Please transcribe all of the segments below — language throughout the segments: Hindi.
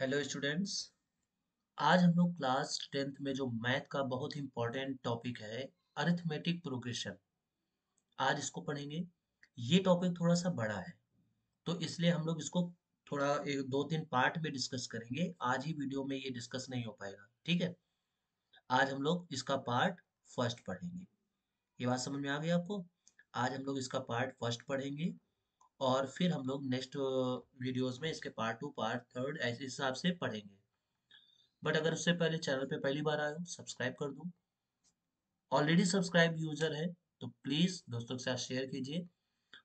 Hello students. आज हम लोग क्लास 10th में जो मैथ का बहुत ही इम्पोर्टेंट टॉपिक है अरिथमेटिक प्रोग्रेशन, आज इसको पढ़ेंगे। ये टॉपिक थोड़ा सा बड़ा है, तो इसलिए हम लोग इसको थोड़ा एक दो तीन पार्ट में डिस्कस करेंगे। आज ही वीडियो में ये डिस्कस नहीं हो पाएगा, ठीक है। आज हम लोग इसका पार्ट फर्स्ट पढ़ेंगे। ये बात समझ में आ गई आपको? आज हम लोग इसका पार्ट फर्स्ट पढ़ेंगे और फिर हम लोग नेक्स्ट वीडियोस में इसके पार्ट टू पार्ट थर्ड ऐसे हिसाब से पढ़ेंगे। बट अगर उससे पहले चैनल पे पहली बार आए हो, सब्सक्राइब कर दो। ऑलरेडी सब्सक्राइब यूजर है तो प्लीज दोस्तों के साथ शेयर कीजिए।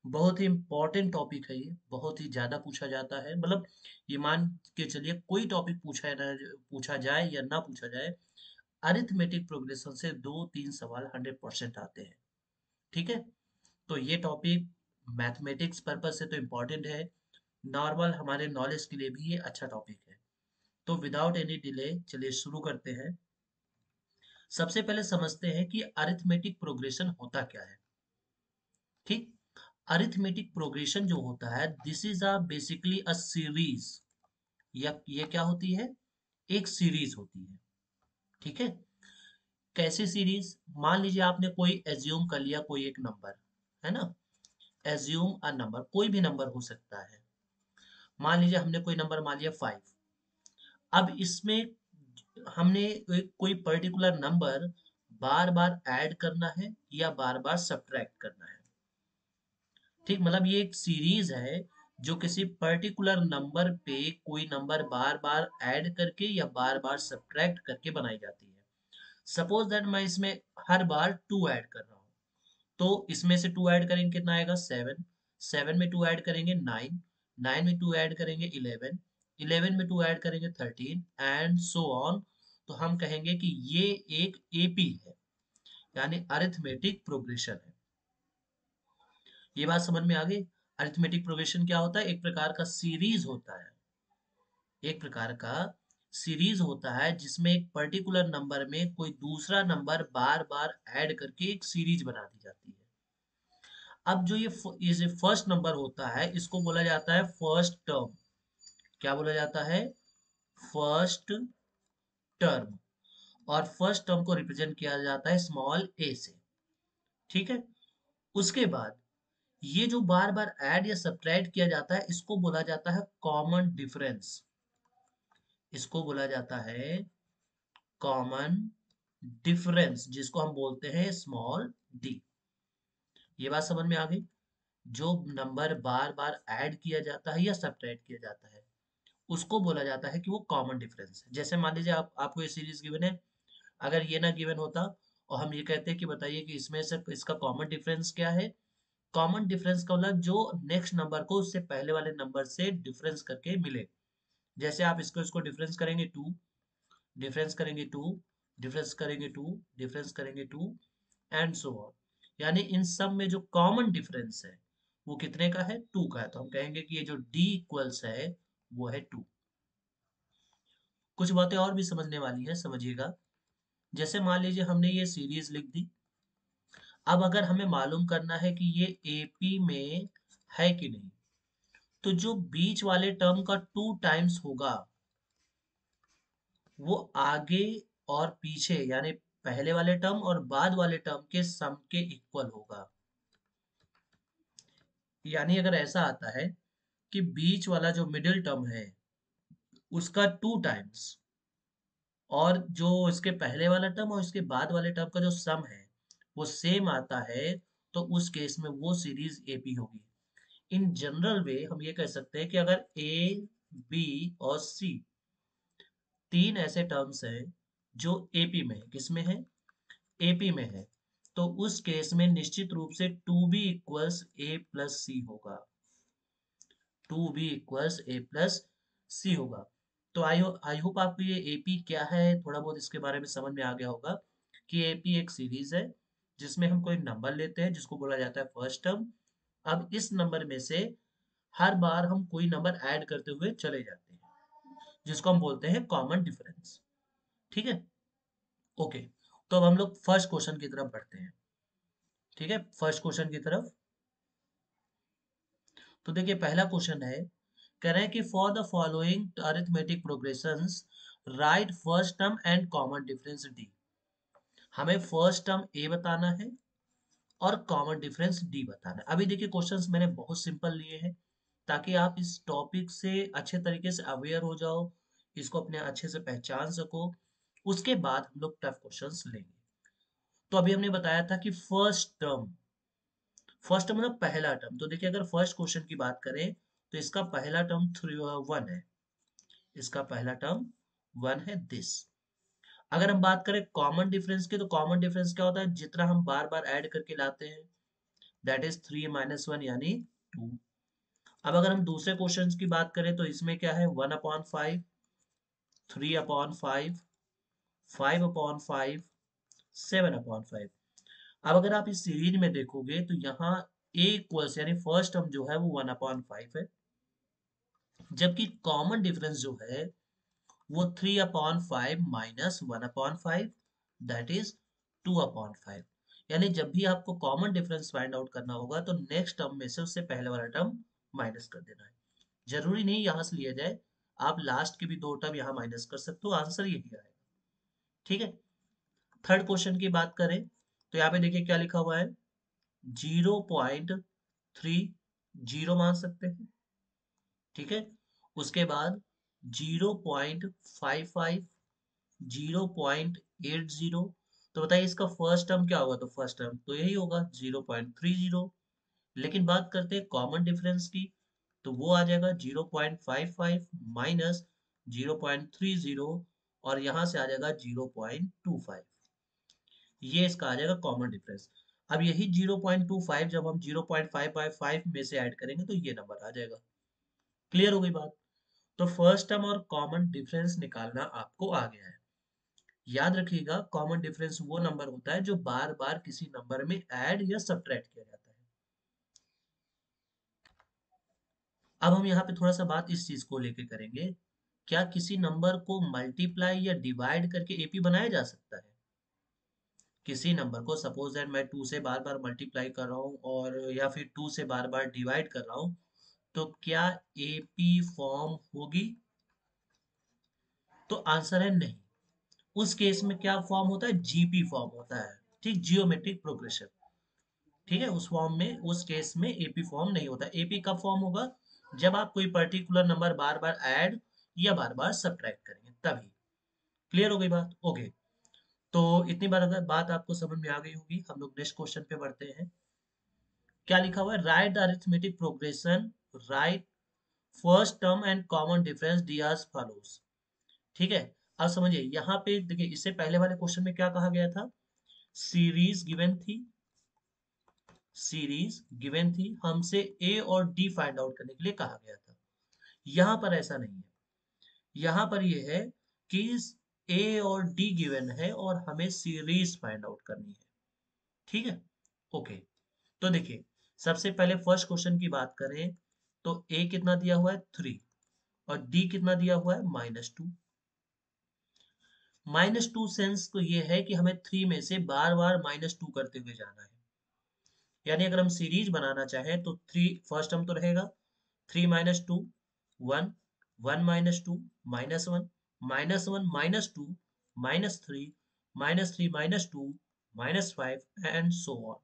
बहुत ही इंपॉर्टेंट टॉपिक है ये, बहुत ही ज्यादा पूछा जाता है। मतलब ये मान के चलिए कोई टॉपिक पूछा जाए या ना पूछा जाए, अरिथमेटिक प्रोग्रेशन से दो तीन सवाल 100% आते हैं, ठीक है। तो ये टॉपिक मैथमेटिक्स पर्पज से तो इम्पोर्टेंट है, नॉर्मल हमारे नॉलेज के लिए भी ये अच्छा टॉपिक है। तो विदाउट एनी डिले चलिए शुरू करते हैं। सबसे पहले समझते हैं कि अरिथमेटिक प्रोग्रेशन होता क्या है। ठीक, अरिथमेटिक प्रोग्रेशन जो होता है, this is a basically a series. या ये क्या होती है? एक सीरीज होती है, ठीक है। कैसे सीरीज? मान लीजिए आपने कोई एज्यूम कर लिया, कोई एक नंबर है ना। एज्यूम अ नंबर, कोई भी नंबर हो सकता है। मान लीजिए हमने कोई नंबर मान लिया 5। अब इसमें हमने कोई पर्टिकुलर नंबर बार बार ऐड करना है या बार बार सब्ट्रैक्ट करना है। ठीक, मतलब ये एक सीरीज है जो किसी पर्टिकुलर नंबर पे कोई नंबर बार बार ऐड करके या बार बार सब्ट्रैक्ट करके बनाई जाती है। सपोज दैट मैं इसमें हर बार 2 ऐड कर रहा हूँ, तो इसमें से 2 ऐड करेंगे कितना आएगा? 7। 7 में 2 ऐड करेंगे 9। 9 में 2 ऐड करेंगे 11। 11 में 2 ऐड करेंगे 13 एंड सो ऑन। तो हम कहेंगे कि ये एक एपी है, यानी अरिथमेटिक प्रोग्रेशन है। ये बात समझ में आ गई? अरिथमेटिक प्रोग्रेशन क्या होता है? एक प्रकार का सीरीज होता है, एक प्रकार का सीरीज होता है जिसमें एक पर्टिकुलर नंबर में कोई दूसरा नंबर बार बार ऐड करके एक सीरीज बना दी जाती है। अब जो ये जो फर्स्ट नंबर होता है, इसको बोला जाता है फर्स्ट टर्म। क्या बोला जाता है? First term. और फर्स्ट टर्म को रिप्रेजेंट किया जाता है स्मॉल ए से, ठीक है। उसके बाद ये जो बार बार ऐड या सब्ट्रैक्ट किया जाता है, इसको बोला जाता है कॉमन डिफरेंस। इसको बोला जाता है कॉमन डिफरेंस, जिसको हम बोलते हैं स्मॉल डी। ये बात समझ में आ गई? जो नंबर बार बार ऐड किया जाता है या सब्ट्रैक्ट किया जाता है, उसको बोला जाता है कि वो कॉमन डिफरेंस है। जैसे मान लीजिए आपको ये सीरीज गिवन है, अगर ये ना गिवन होता और हम ये कहते हैं कि बताइए कि इसमें से इसका कॉमन डिफरेंस क्या है। कॉमन डिफरेंस का मतलब जो नेक्स्ट नंबर को उससे पहले वाले नंबर से डिफरेंस करके मिले। जैसे आप इसको इसको डिफरेंस करेंगे 2, डिफरेंस करेंगे 2, डिफरेंस करेंगे 2, डिफरेंस करेंगे 2 एंड सो ऑन। यानी इन सब में जो कॉमन डिफरेंस है वो कितने का है? 2 का है। तो हम कहेंगे कि ये जो डी इक्वल्स है वो है 2। कुछ बातें और भी समझने वाली हैं, समझिएगा। जैसे मान लीजिए हमने ये सीरीज लिख दी। अब अगर हमें मालूम करना है कि ये एपी में है कि नहीं, तो जो बीच वाले टर्म का 2 टाइम्स होगा वो आगे और पीछे यानी पहले वाले टर्म और बाद वाले टर्म के सम के इक्वल होगा। यानी अगर ऐसा आता है कि बीच वाला जो मिडिल टर्म है उसका 2 टाइम्स, और जो इसके पहले वाला टर्म और इसके बाद वाले टर्म का जो सम है वो सेम आता है, तो उस केस में वो सीरीज एपी होगी। इन जनरल वे हम ये कह सकते हैं कि अगर ए, बी और सी तीन ऐसे टर्म्स हैं जो एपी में है, किसमें है? एपी में है, तो उस केस में निश्चित रूप से 2b इक्वल्स ए प्लस सी होगा। 2b इक्वल्स ए प्लस सी होगा। तो आई होप आपको ये एपी क्या है थोड़ा बहुत इसके बारे में समझ में आ गया होगा कि एपी एक सीरीज है जिसमें हम कोई नंबर लेते हैं जिसको बोला जाता है फर्स्ट टर्म। अब इस नंबर में से हर बार हम कोई नंबर ऐड करते हुए चले जाते हैं, जिसको हम बोलते हैं कॉमन डिफरेंस, ठीक है। ओके, तो अब हम लोग फर्स्ट क्वेश्चन की तरफ बढ़ते हैं, ठीक है। फर्स्ट क्वेश्चन की तरफ, तो देखिए पहला क्वेश्चन है कह रहे हैं कि for the following arithmetic progressions right first term and common difference D. हमें फर्स्ट टर्म ए बताना है और कॉमन डिफरेंस डी बताना है। अभी देखिए क्वेश्चंस मैंने बहुत सिंपल लिए हैं ताकि आप इस टॉपिक से अच्छे तरीके से अवेयर हो जाओ, इसको अपने अच्छे से पहचान सको। उसके बाद हम लोग टफ क्वेश्चंस लेंगे। तो अभी हमने बताया था कि फर्स्ट टर्म मतलब पहला टर्म। तो देखिए अगर फर्स्ट क्वेश्चन की बात करें तो इसका पहला टर्म 1 है। इसका पहला टर्म 1 है दिस। अगर हम बात करें कॉमन डिफरेंस की, तो कॉमन डिफरेंस क्या होता है, जितना हम बार बार ऐड करके लाते हैं, दैट इज 3 - 1 यानी 2। अब अगर हम दूसरे क्वेश्चन की बात करें तो इसमें क्या है, 1/5, 3/5, 5/5, 7/5। अब अगर आप इस सीरीज में देखोगे तो यहाँ a इक्वल्स यानी फर्स्ट टर्म जो है वो 1/5 है, जबकि कॉमन डिफरेंस जो है वो 3/5 माइनस 1/5, दैट इज 2/5। यानी जब भी आपको कॉमन डिफरेंस फाइंड आउट करना होगा तो नेक्स्ट टर्म में से उससे पहले वाला टर्म माइनस कर देना है। जरूरी नहीं यहां से लिया जाए, आप लास्ट के भी दो टर्म यहाँ माइनस कर सकते हो, आंसर यही आएगा। ठीक है। थर्ड क्वेश्चन की बात करें तो यहाँ पे देखिए क्या लिखा हुआ है, 0.3 जीरो मान सकते हैं। ठीक है। उसके बाद 0.55, 0.80। तो बताइए इसका फर्स्ट टर्म क्या होगा, तो फर्स्ट टर्म तो यही होगा 0.30। लेकिन बात करते हैं कॉमन डिफरेंस की, तो वो आ जाएगा 0.55 माइनस 0.30 और यहाँ से आ जाएगा 0.25। ये इसका आ जाएगा कॉमन डिफरेंस। अब यही 0.25 जब हम 0.555 में से ऐड करेंगे तो ये नंबर आ जाएगा। क्लियर हो गई बात। तो फर्स्ट टर्म और कॉमन डिफरेंस निकालना आपको आ गया है। याद रखिएगा कॉमन डिफरेंस वो नंबर होता है जो बार बार किसी नंबर में ऐड या सब्ट्रैक्ट किया जाता है। अब हम यहाँ पे थोड़ा सा बात इस चीज को लेके करेंगे, क्या किसी नंबर को मल्टीप्लाई या डिवाइड करके एपी बनाया जा सकता है? किसी नंबर को सपोज दैट मैं 2 से बार बार मल्टीप्लाई कर रहा हूँ और या फिर 2 से बार बार डिवाइड कर रहा हूँ, तो क्या एपी फॉर्म होगी? तो आंसर है नहीं। उस केस में क्या फॉर्म होता है, जीपी फॉर्म होता है। ठीक, जियोमेट्रिक प्रोग्रेशन। ठीक है, उस फॉर्म में, उस केस में एपी फॉर्म नहीं होता। एपी कब फॉर्म होगा, जब आप कोई पर्टिकुलर नंबर बार बार ऐड या बार बार सब्ट्रैक्ट करेंगे तभी। क्लियर हो गई बात? ओके। तो इतनी बार अगर बात आपको समझ में आ गई होगी, हम लोग नेक्स्ट क्वेश्चन पे बढ़ते हैं। क्या लिखा हुआ है, write the arithmetic progression, write first term and common difference D as follows. ठीक है। अब समझिए यहाँ पे देखिए, इससे पहले वाले क्वेश्चन में क्या कहा गया था, सीरीज गिवन थी, सीरीज गिवन थी, हमसे ए और डी फाइंड आउट करने के लिए कहा गया था। यहाँ पर ऐसा नहीं है। यहाँ पर यह है कि ए और डी गिवन है और हमें सीरीज फाइंड आउट करनी है। ठीक है। ओके। तो देखिए सबसे पहले फर्स्ट क्वेश्चन की बात करें तो ए कितना दिया हुआ है 3 और डी कितना दिया हुआ है -2। -2 सेंस तो ये है कि हमें 3 में से बार बार -2 करते हुए जाना है। यानी अगर हम सीरीज बनाना चाहें तो 3 फर्स्ट टर्म तो रहेगा, 3 - 2 1, 1 - 2 -1, -1 -2 -3, -3 -2 -5 एंड सो ऑन।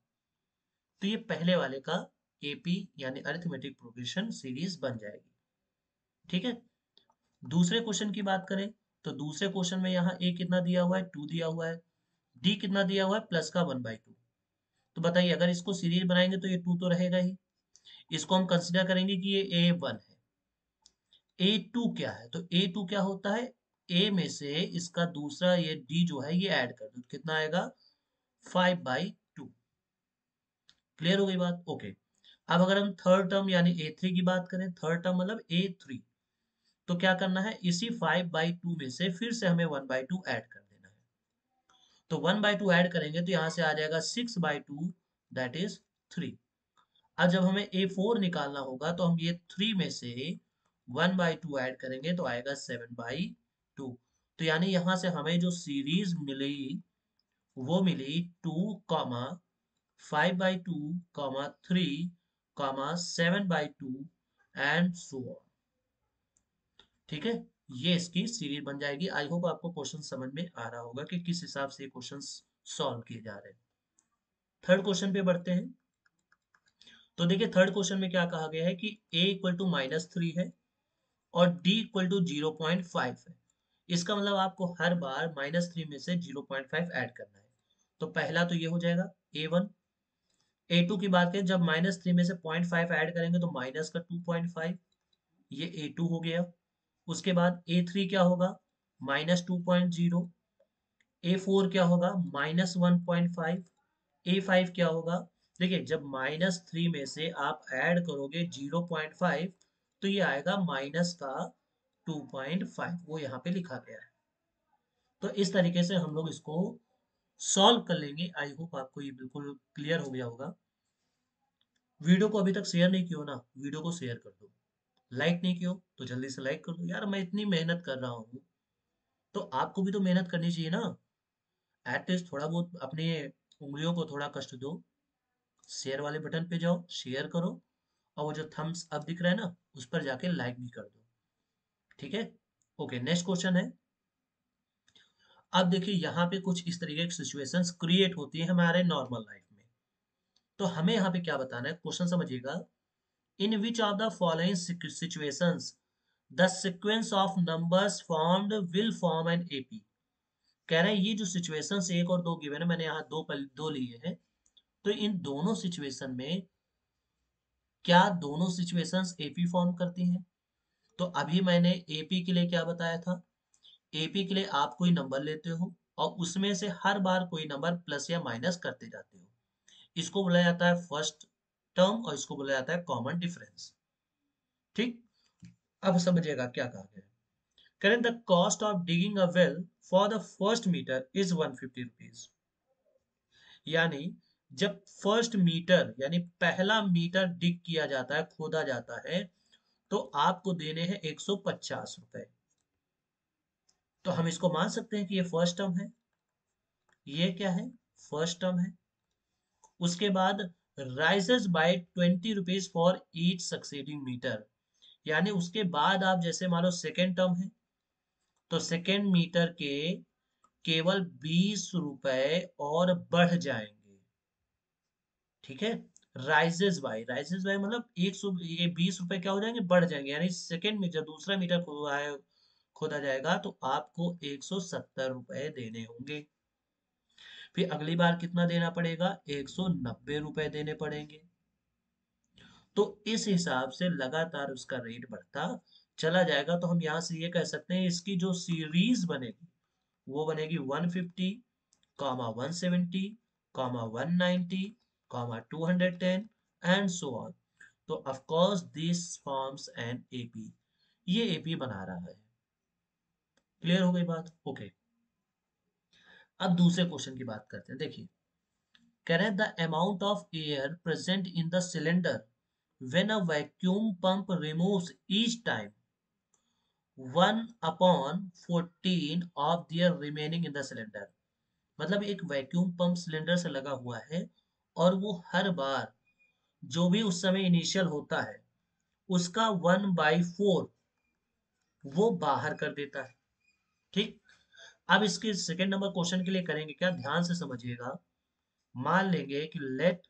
तो ये पहले वाले का एपी यानी अरिथमेटिक प्रोग्रेशन सीरीज बन जाएगी। ठीक है। दूसरे क्वेश्चन की बात करें तो दूसरे क्वेश्चन में यहाँ ए कितना दिया हुआ है 2 दिया हुआ है, डी कितना दिया हुआ है प्लस का 1/2। तो बताइए अगर इसको सीरीज बनाएंगे तो ये 2 तो रहेगा ही, इसको हम कंसिडर करेंगे कि ये A1 है। A2 क्या है, तो A2 क्या होता है, A में से इसका दूसरा ये D जो है ये ऐड कर दो, कितना आएगा 5/2। क्लियर हो गई बात? ओके। अब अगर हम थर्ड टर्म यानी A3 की बात करें, थर्ड टर्म मतलब A3, तो क्या करना है, इसी 5/2 में से फिर से हमें 1/2 ऐड कर देना है। तो 1/2 ऐड करेंगे तो यहाँ से आ जाएगा 6/2, दैट इज 3। अब जब हमें A4 निकालना होगा तो हम ये 3 में से 1/2 ऐड करेंगे तो आएगा 7/2। तो यानी यहाँ से हमें जो सीरीज मिली वो मिली 2, 5/2, 3, 7/2 एंड सो ऑन। ठीक है, ये इसकी सीरीज बन जाएगी। आई होप आपको क्वेश्चन समझ में आ रहा होगा कि किस हिसाब से ये क्वेश्चन सॉल्व किए जा रहे हैं। थर्ड क्वेश्चन पे बढ़ते हैं। तो देखिए थर्ड क्वेश्चन में क्या कहा गया है कि a इक्वल टू -3 है और d इक्वल टू 0.5 है। इसका मतलब आपको हर बार -3 में से 0.5 ऐड करना है। तो पहला तो ये हो जाएगा a1। a2 की बात करें, जब -3 में से 0.5 ऐड करेंगे तो माइनस का 2.5, ये a2 हो गया। उसके बाद a3 क्या होगा, -2.0। a4 क्या होगा, -1.5। a5 क्या होगा, देखिए जब -3 में से आप ऐड करोगे 0.5 तो ये आएगा माइनस का 2.5, वो यहाँ पे लिखा गया है। तो इस तरीके से हम लोग इसको सॉल्व कर लेंगे। आई होप आपको ये बिल्कुल क्लियर हो गया होगा। वीडियो को अभी तक शेयर नहीं किया हो ना, वीडियो को शेयर कर दो। लाइक नहीं किया हो तो जल्दी से लाइक कर दो यार, मैं इतनी मेहनत कर रहा हूँ तो आपको भी तो मेहनत करनी चाहिए ना। एटलीस्ट थोड़ा बहुत अपने उंगलियों को थोड़ा कष्ट दो। शेयर वाले बटन पे जाओ, शेयर करो, और वो जो थम्स अप दिख रहा है ना उस पर जाके लाइक भी कर दो। ठीक है, ओके नेक्स्ट क्वेश्चन है। अब देखिए यहाँ पे कुछ इस तरीके की सिचुएशंस क्रिएट होती है हमारे नॉर्मल लाइफ में। तो हमें यहाँ पे क्या बताना है, क्वेश्चन समझिएगा। In which of the following situations the sequence of numbers formed will form an AP. कह रहे हैं ये जो सिचुएशंस एक और दो गिवन है, मैंने यहाँ दो लिए हैं। तो इन दोनों सिचुएशन में क्या दोनों सिचुएशंस एपी फॉर्म करती हैं? तो अभी मैंने एपी के लिए क्या बताया था, एपी के लिए आप कोई नंबर लेते हो और उसमें से हर बार कोई नंबर प्लस या माइनस करते जाते हो। इसको बोला जाता है फर्स्ट टर्म और इसको बोला जाता है कॉमन डिफरेंस। ठीक, अब समझिएगा क्या कहा गया है। करें the cost of digging a well for the first metre is 150 rupees. यानी जब फर्स्ट मीटर यानी पहला मीटर डिग किया जाता है, खोदा जाता है, तो आपको देने हैं 150 रुपए। तो हम इसको मान सकते हैं कि ये फर्स्ट टर्म है। ये क्या है, फर्स्ट टर्म है। उसके बाद rises by 20 rupees for each succeeding metre. यानी उसके बाद आप जैसे मान लो सेकेंड टर्म है, तो सेकेंड मीटर के केवल 20 रुपए और बढ़ जाएंगे। ठीक है, राइजेस बाय मतलब 100, ये 20 रुपए क्या हो जाएंगे, बढ़ जाएंगे। यानी सेकेंड में जब दूसरा मीटर खोदा जाएगा तो आपको 170 रुपए देने होंगे। फिर अगली बार कितना देना पड़ेगा, 190 रुपए देने पड़ेंगे। तो इस हिसाब से लगातार उसका रेट बढ़ता चला जाएगा। तो हम यहाँ से ये कह सकते हैं इसकी जो सीरीज बनेगी वो बनेगी 150, 170, 190, 210 एंड सो ऑन। तो of course this forms an AP, ये एपी बना रहा है। क्लियर हो गई बात, ओके। अब दूसरे क्वेश्चन की बात करते हैं। देखिए कह रहे हैं the amount of air present in the cylinder when a vacuum pump removes each time 1/14 of the air remaining in the cylinder। मतलब एक वैक्यूम पंप सिलेंडर से लगा हुआ है और वो हर बार जो भी उस समय इनिशियल होता है उसका 1/4 वो बाहर कर देता है। ठीक, अब इसके सेकेंड नंबर क्वेश्चन के लिए करेंगे क्या, ध्यान से समझिएगा। मान लेंगे कि let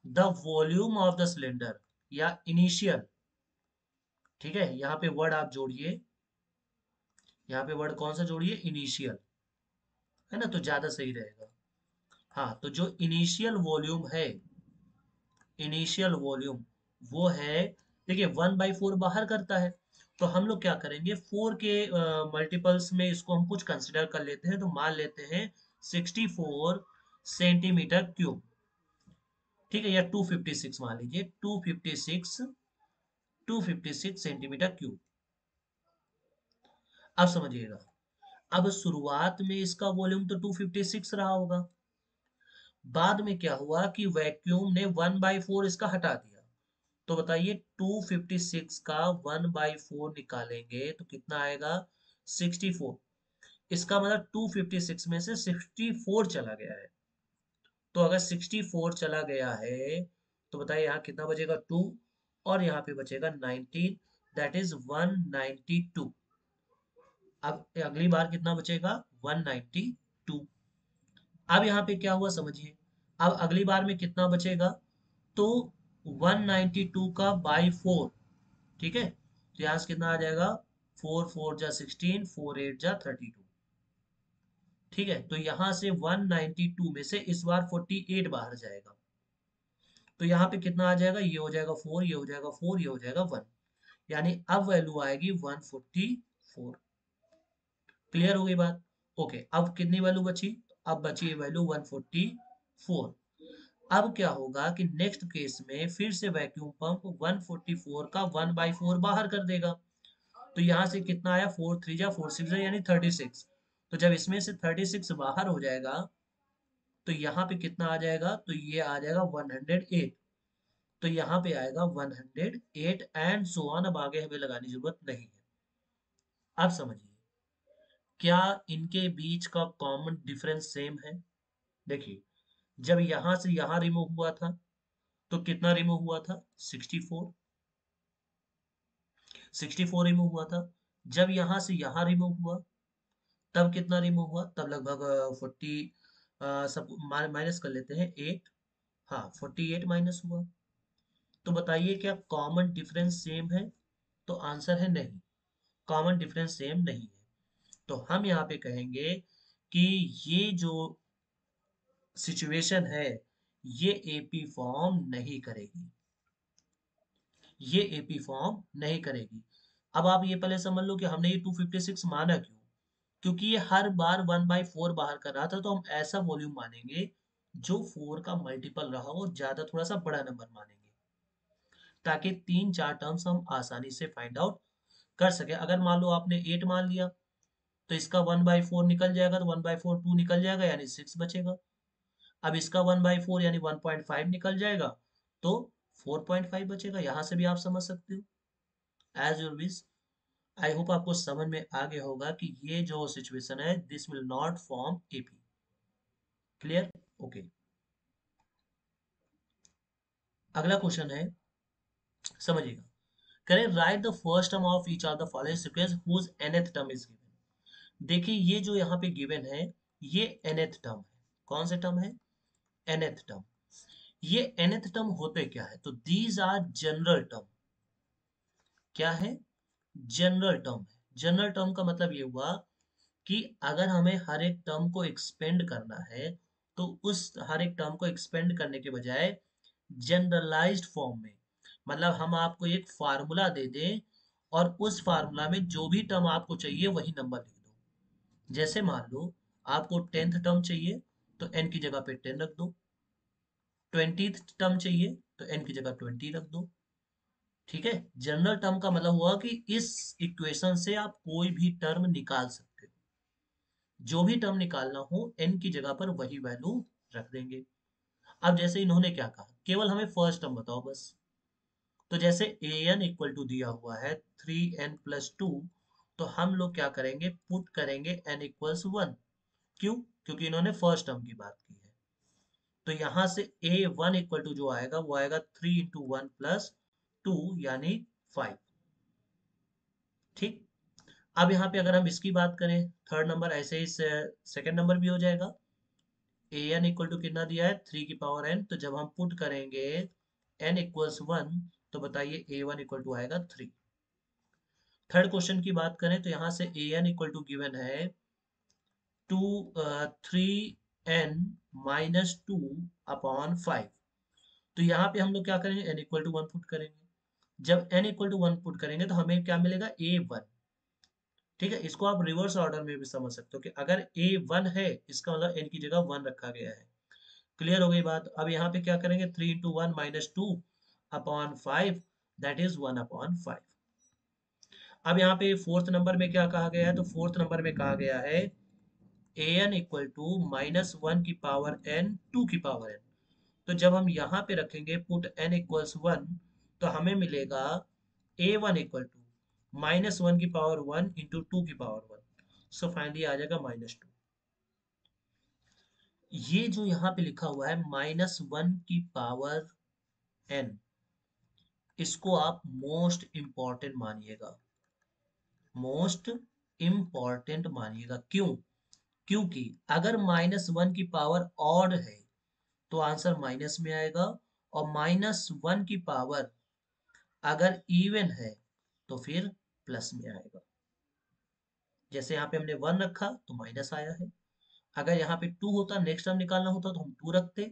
the volume of the cylinder या इनिशियल, ठीक है, यहाँ पे वर्ड आप जोड़िए, यहाँ पे वर्ड कौन सा जोड़िए, इनिशियल, है ना, तो ज्यादा सही रहेगा। हाँ, तो जो इनिशियल वॉल्यूम है, इनिशियल वॉल्यूम वो है, देखिए 1/4 बाहर करता है। तो हम लोग क्या करेंगे, 4 के मल्टीपल्स में इसको हम कुछ कंसिडर कर लेते हैं। तो मान लेते हैं 64 सेंटीमीटर क्यूब। ठीक है, या 256 मान लीजिए, 256 सेंटीमीटर क्यूब। अब समझिएगा, अब शुरुआत में इसका वॉल्यूम तो 256 रहा होगा। बाद में क्या हुआ कि वैक्यूम ने 1/4 इसका हटा दिया। तो बताइए 256 का 1/4 निकालेंगे तो कितना आएगा, 64। इसका मतलब 256 में से 64 चला गया है। तो अगर 64 चला गया है तो बताइए यहाँ कितना बचेगा, 2, और यहाँ पे बचेगा 19। That is 192। अब अगली बार कितना बचेगा? 192। अब यहाँ पे क्या हुआ समझिए। अब अगली बार में कितना बचेगा? तो 192 का बाई 4, ठीक है, तो यहाँ से कितना आ जाएगा? 4 4 जा 16, 4 8 जा 32। ठीक है, तो यहाँ से 192 में से इस बार 48 बाहर जाएगा, तो यहाँ पे कितना आ जाएगा? ये हो जाएगा 4, ये हो जाएगा 4, ये हो जाएगा 1, यानी अब वैल्यू आएगी 144। क्लियर हो गई बात? ओके, अब कितनी वैल्यू बची? अब बची है वैल्यू 144। अब क्या होगा कि नेक्स्ट केस में फिर से वैक्यूम पंप 144 का 1/4 बाहर कर देगा, तो यहाँ से कितना आया? 4 3 जा 4 6 जा यानी 36। तो जब इसमें से 36 बाहर हो जाएगा तो यहाँ पे कितना आ जाएगा? तो ये आ जाएगा 108। तो यहाँ पे आएगा 108 एंड सो ऑन। अब आगे हमें लगाने की जरूरत नहीं है। अब समझिए, क्या इनके बीच का कॉमन डिफरेंस सेम है? देखिए, जब यहां से यहां रिमूव हुआ था तो कितना रिमूव हुआ था? 64। 64 रिमूव हुआ था। जब यहां से यहां रिमूव हुआ तब कितना रिमूव हुआ? तब लगभग 40, सब माइनस कर लेते हैं 8। हाँ, 48 माइनस हुआ। तो बताइए क्या कॉमन डिफरेंस सेम है? तो आंसर है नहीं, कॉमन डिफरेंस सेम नहीं है। तो हम यहाँ पे कहेंगे कि ये जो सिचुएशन है ये एपी फॉर्म नहीं करेगी, ये एपी फॉर्म नहीं करेगी। अब आप ये पहले समझ लो कि हमने ये 256 माना क्यों? क्योंकि ये हर बार 1/4 बाहर कर रहा था, तो हम ऐसा वॉल्यूम मानेंगे जो 4 का मल्टीपल रहा हो, ज्यादा थोड़ा सा बड़ा नंबर मानेंगे, ताकि 3 4 टर्म्स हम आसानी से फाइंड आउट कर सके। अगर मान लो आपने 8 मान लिया तो इसका 1/4 निकल जाएगा, तो 1/4 2 निकल जाएगा यानी 6 बचेगा। अब इसका 1/4 यानी 1.5 निकल जाएगा, तो 4.5 बचेगा। यहां से भी आप समझ सकते हो। As your wish. I hope आपको समझ में आ गया होगा कि ये जो सिचुएशन है this will not form AP. Clear? Okay. अगला क्वेश्चन है, समझिएगा। करें write the first term of each of the following sequence whose nth term is given. देखिए, ये जो यहाँ पे गिवन है ये nth टर्म है। कौन से टर्म है? nth term. ये nth टर्म होते क्या है? तो दीज आर जनरल टर्म। क्या है? जनरल टर्म है। जनरल टर्म का मतलब ये हुआ कि अगर हमें हर एक टर्म को एक्सपेंड करना है तो उस हर एक टर्म को एक्सपेंड करने के बजाय जनरलाइज्ड फॉर्म में, मतलब हम आपको एक फार्मूला दे दें और उस फार्मूला में जो भी टर्म आपको चाहिए वही नंबर लिख दो। जैसे मान लो आपको 10th टर्म चाहिए तो n की जगह पे 10 रख दो। 20th टर्म चाहिए तो n की जगह 20 रख दो। ठीक है, जनरल टर्म का मतलब हुआ कि इस इक्वेशन से आप कोई भी टर्म निकाल सकते हो। जो भी टर्म निकालना हो n की जगह पर वही वैल्यू रख देंगे। अब जैसे इन्होंने क्या कहा, केवल हमें फर्स्ट टर्म बताओ बस। तो जैसे ए एन इक्वल टू दिया हुआ है 3n+2, तो हम लोग क्या करेंगे? पुट करेंगे n इक्वल्स 1। क्यों? क्योंकि इन्होंने फर्स्ट टर्म की बात की है। तो यहाँ से a1 इक्वल टू जो आएगा वो आएगा 3 × 1 + 2 यानी 5। ठीक। अब यहाँ पे अगर हम इसकी बात करें थर्ड नंबर, ऐसे ही सेकंड नंबर भी हो जाएगा। ए एन इक्वल टू कितना दिया है? 3 की पावर n। तो जब हम पुट करेंगे n इक्वल्स 1, तो बताइए a1 इक्वल टू आएगा 3। थर्ड क्वेश्चन की बात करें तो यहाँ से A N equal to given है 3n - 2/5। तो यहाँ पे हम लोग क्या करेंगे? n इक्वल टू 1 पुट करेंगे। जब n इक्वल टू 1 पुट करेंगे तो हमें क्या मिलेगा? a1। ठीक है, इसको आप रिवर्स ऑर्डर में भी समझ सकते हो कि अगर a1 है इसका मतलब n की जगह 1 रखा गया है। क्लियर हो गई बात? अब यहाँ पे क्या करेंगे? 3 × 1 - 2/5, दैट इज 1/5। अब यहाँ पे फोर्थ नंबर में क्या कहा गया है? तो फोर्थ नंबर में कहा गया है an इक्वल टू -1 की पावर n 2 की पावर n। तो जब हम यहाँ पे रखेंगे पुट n इक्वल्स 1, तो हमें मिलेगा a1 इक्वल टू -1 की पावर 1 × 2 की पावर 1। सो फाइनली आ जाएगा -2। ये जो यहाँ पे लिखा हुआ है -1 की पावर n, इसको आप मोस्ट इंपॉर्टेंट मानिएगा, मोस्ट इंपॉर्टेंट मानिएगा। क्यों? क्योंकि अगर -1 की पावर ऑड है तो आंसर माइनस में आएगा, और -1 की पावर अगर इवन है तो फिर प्लस में आएगा। जैसे यहाँ पे हमने 1 रखा तो माइनस आया है, अगर यहाँ पे 2 होता, नेक्स्ट टर्म निकालना होता तो हम 2 रखते,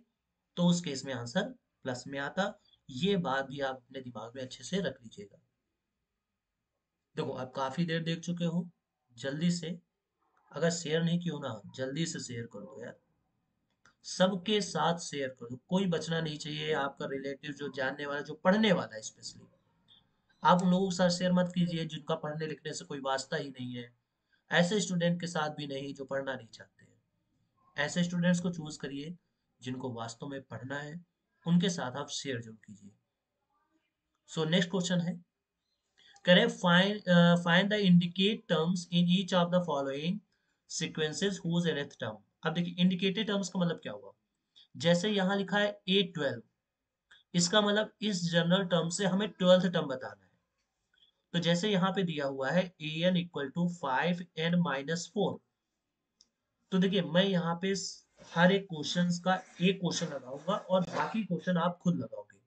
तो उस केस में आंसर प्लस में आता। ये बात भी आप अपने दिमाग में अच्छे से रख लीजिएगा। देखो आप काफी देर देख चुके हो, जल्दी से, अगर शेयर नहीं किया ना, जल्दी से शेयर कर दो यार, सबके साथ शेयर कर दो, कोई बचना नहीं चाहिए। आपका रिलेटिव जो जानने वाला, जो पढ़ने वाला है स्पेशली, आप उन लोगों के साथ शेयर मत कीजिए जिनका पढ़ने लिखने से कोई वास्ता ही नहीं है। ऐसे स्टूडेंट के साथ भी नहीं जो पढ़ना नहीं चाहते हैं। ऐसे स्टूडेंट्स को चूज करिए जिनको वास्तव में पढ़ना है, उनके साथ आप शेयर जरूर कीजिए। सो नेक्स्ट क्वेश्चन है, करें find the indicate terms in each of the following sequences whose nth term. अब देखिए इंडिकेटेड टर्म्स का मतलब क्या हुआ, जैसे यहाँ लिखा है A12, इसका मतलब इस जनरल टर्म से हमें 12th टर्म बताना है। तो जैसे यहाँ पे दिया हुआ है an इक्वल टू 5n-4, तो देखिए मैं यहाँ पे हर एक क्वेश्चन का एक क्वेश्चन लगाऊंगा और बाकी क्वेश्चन आप खुद लगाओगे,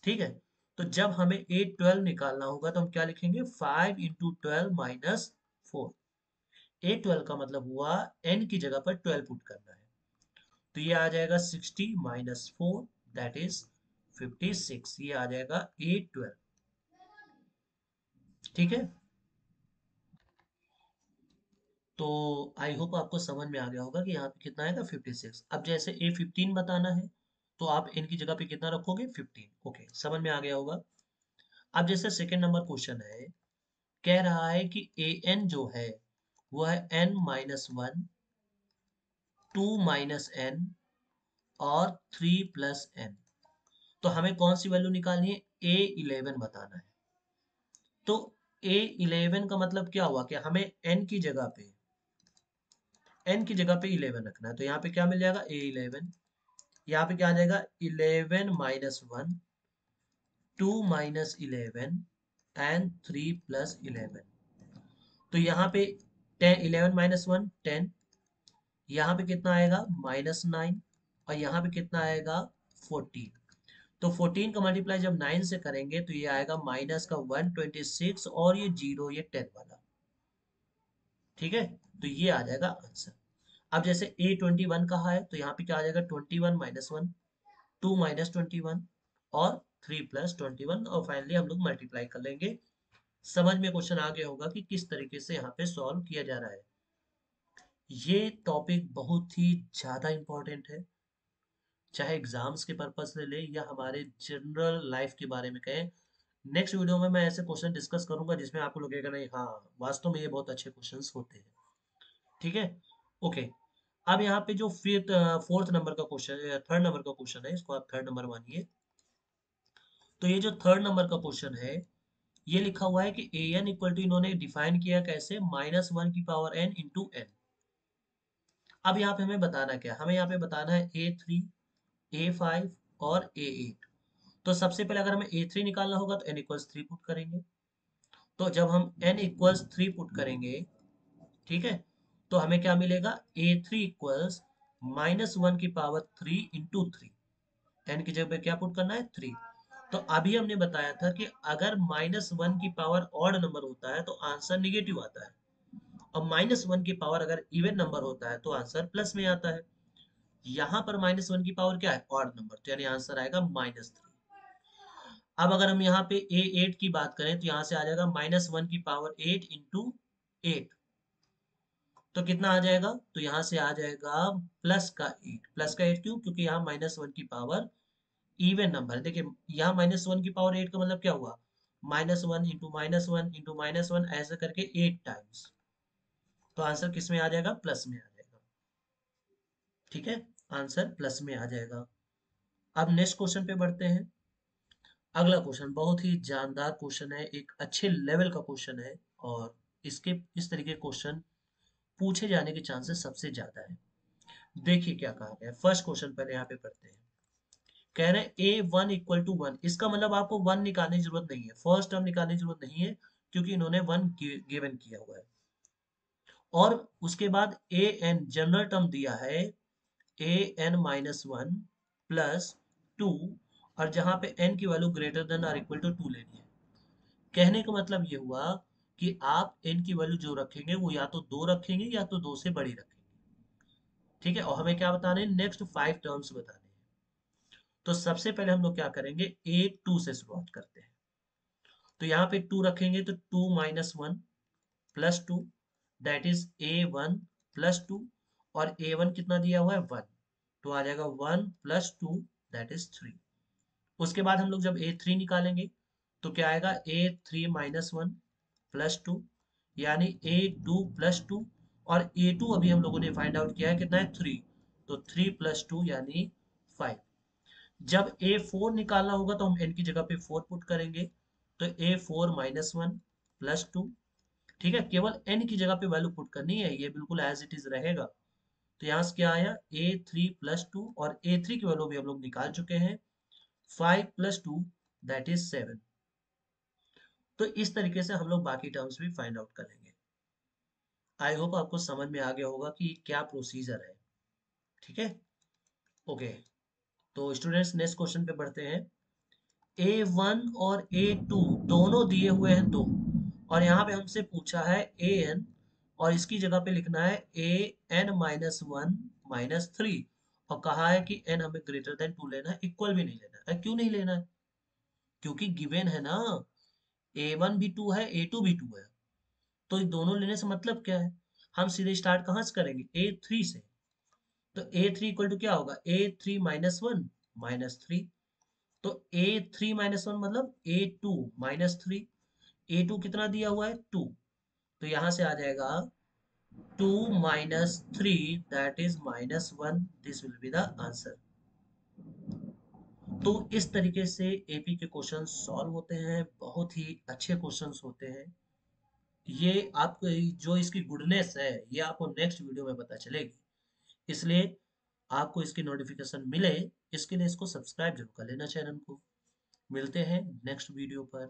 ठीक है। तो जब हमें A12 निकालना होगा तो हम क्या लिखेंगे, 5 × 12 - 4। A12 का मतलब हुआ n की जगह पर 12 पुट करना है, तो ये आ जाएगा 60 - 4, दैट इज 56। ये आ जाएगा A12, ठीक है। तो आई होप आपको समझ में आ गया होगा कि यहाँ पे कितना आएगा, 56। अब जैसे A15 बताना है तो आप n की जगह पे कितना रखोगे, 15। ओके, समझ में आ गया होगा। अब जैसे सेकेंड नंबर क्वेश्चन है, कह रहा है कि an जो है वो है n-1, 2 - n और 3 + n। तो हमें कौन सी वैल्यू निकालनी है, A11 बताना है। तो A11 का मतलब क्या हुआ कि हमें n की जगह पे, n की जगह पे 11 रखना है, तो यहाँ पे क्या मिल जाएगा, A11। यहाँ पे क्या आ जाएगा, 11 - 1, 2 - 11 एंड 3 + 11। तो यहाँ पे 11 - 1 10, यहाँ पे कितना आएगा, -9, और यहाँ पे कितना आएगा, 14। तो 14 का मल्टीप्लाई जब 9 से करेंगे तो ये आएगा माइनस का 126, और ये जीरो, ये 10 वाला, ठीक है। तो ये आ जाएगा आंसर। अब जैसे A21 कहा है तो यहाँ पे क्या आ जाएगा, 21 - 1, 2 - 21 और 3 + 21, और फाइनली हम लोग मल्टीप्लाई कर लेंगे। समझ में क्वेश्चन आ गया होगा कि किस तरीके से यहाँ पे सॉल्व किया जा रहा है। ये टॉपिक बहुत ही ज्यादा इंपॉर्टेंट है, चाहे एग्जाम्स के पर्पज से ले या हमारे जनरल लाइफ के बारे में कहें। नेक्स्ट वीडियो में मैं ऐसे क्वेश्चन डिस्कस करूंगा जिसमें आपको लगेगा नहीं हाँ, वास्तव में ये बहुत अच्छे क्वेश्चंस होते हैं, ठीक है। ओके, अब यहाँ पे जो फोर्थ नंबर का क्वेश्चन, थर्ड नंबर का क्वेश्चन है, इसको आप थर्ड नंबर मानिए। तो ये जो थर्ड नंबर का क्वेश्चन है, ये लिखा हुआ है कि ए एन इक्वल टू, इन्होंने डिफाइन किया कैसे, -1 की पावर n × n। अब यहाँ पे हमें बताना क्या, हमें यहाँ पे बताना है A3, A5 और A8। तो सबसे पहले अगर हमें A3 निकालना होगा तो n = 3 पुट करेंगे। तो जब हम n = 3 पुट करेंगे, ठीक है, तो हमें क्या मिलेगा, A3 इक्वल्स -1 की पावर 3 × 3। n की जगह पे क्या पुट करना है, 3। तो अभी हमने बताया था कि अगर -1 की पावर ऑड नंबर होता है तो आंसर निगेटिव आता है, और -1 की पावर अगर इवन नंबर होता है तो आंसर प्लस में आता है। यहाँ पर -1 की पावर क्या है, ऑड नंबर, तो यानी आंसर आएगा -3। अब अगर हम यहाँ पे A8 की बात करें तो यहाँ से आ जाएगा -1 की पावर 8 × 8। तो कितना आ जाएगा, तो यहाँ से आ जाएगा +8। +8 क्यों, क्योंकि यहाँ -1 की पावर इवन नंबर है। देखिए यहाँ -1 की पावर 8 का मतलब क्या हुआ, -1 × -1 × -1 ऐसे करके 8 टाइम्स। तो आंसर किस में आ जाएगा, प्लस में आ जाएगा, ठीक है। आंसर प्लस में आ जाएगा। अब नेक्स्ट क्वेश्चन पे बढ़ते हैं। अगला क्वेश्चन बहुत ही जानदार क्वेश्चन है, एक अच्छे लेवल का क्वेश्चन है, और इसके इस तरीके क्वेश्चन पूछे जाने के चांसेस सबसे ज्यादा है। देखिए क्या कहा गया है। फर्स्ट क्वेश्चन पहले यहाँ पे पढ़ते हैं, कह रहे हैं a1 = 1, इसका मतलब आपको 1 निकालने की जरूरत नहीं है, फर्स्ट टर्म निकालने की जरूरत नहीं है, क्योंकि इन्होंने 1 गिवन किया हुआ है। और उसके बाद an जनरल टर्म दिया है an-1 प्लस 2, और जहां पे n की value greater than or equal to 2 लेनी है। कहने का मतलब ये हुआ कि आप n की वैल्यू जो रखेंगे वो या तो 2 रखेंगे या तो 2 से बड़ी रखेंगे। ठीक है, और हमें क्या बताने हैं, नेक्स्ट 5 टर्म्स बताने हैं। तो सबसे पहले हम लोग क्या करेंगे, a2 से शुरुआत करते हैं। तो यहाँ पे 2 रखेंगे तो 2 - 1 plus 2, that is a1 plus 2, और a1 कितना दिया हुआ है 1, तो आ जाएगा 1 प्लस 2 दैट इज 3। उसके बाद हम लोग जब a3 निकालेंगे तो क्या आएगा, a3 - 1 प्लस 2, यानी a2 प्लस 2, और a2 अभी हम लोगों ने फाइंड आउट किया है कितना है 3, तो 3 प्लस 2 यानी 5। जब a4 निकालना होगा तो हम n की जगह पे 4 पुट करेंगे, तो a4 - 1 प्लस 2। ठीक है, केवल n की जगह पे वैल्यू पुट करनी है, ये बिल्कुल एज इट इज रहेगा। तो यहाँ से क्या आया, a3 प्लस 2, और a3 की वैल्यू भी हम लोग निकाल चुके हैं, 5 प्लस 2 दैट इज 7। तो इस तरीके से हम लोग बाकी टर्म्स भी फाइंड आउट करेंगे। आई होप आपको समझ में आ गया होगा कि क्या प्रोसीजर है। ठीक है, ओके। तो स्टूडेंट्स नेक्स्ट क्वेश्चन पे बढ़ते हैं। a1 और a2 दोनों दिए हुए हैं 2, और यहाँ पे हमसे पूछा है an, और इसकी जगह पे लिखना है an-1 - 3, और कहा है कि n हमें ग्रेटर देन 2 लेना है, इक्वल भी नहीं लेना है। क्यों नहीं लेना है, क्योंकि गिवन है ना, a1 भी 2 है, a2 भी 2 है, तो ये दोनों लेने से मतलब क्या है, हम सीधे स्टार्ट कहाँ से करेंगे, a3 से। तो a3 इक्वल टू क्या होगा, a3 - 1 - 3, तो a3 - 1 मतलब a2 - 3, a2 कितना दिया हुआ है 2, तो यहां से आ जाएगा 2 - 3 that is -1, this will be the answer. तो इस तरीके से एपी के क्वेश्चन सॉल्व होते हैं, बहुत ही अच्छे क्वेश्चंस होते हैं। ये आपको जो इसकी गुडनेस है ये आपको नेक्स्ट वीडियो में पता चलेगी, इसलिए आपको इसकी नोटिफिकेशन मिले इसके लिए इसको सब्सक्राइब जरूर कर लेना चैनल को। मिलते हैं नेक्स्ट वीडियो पर।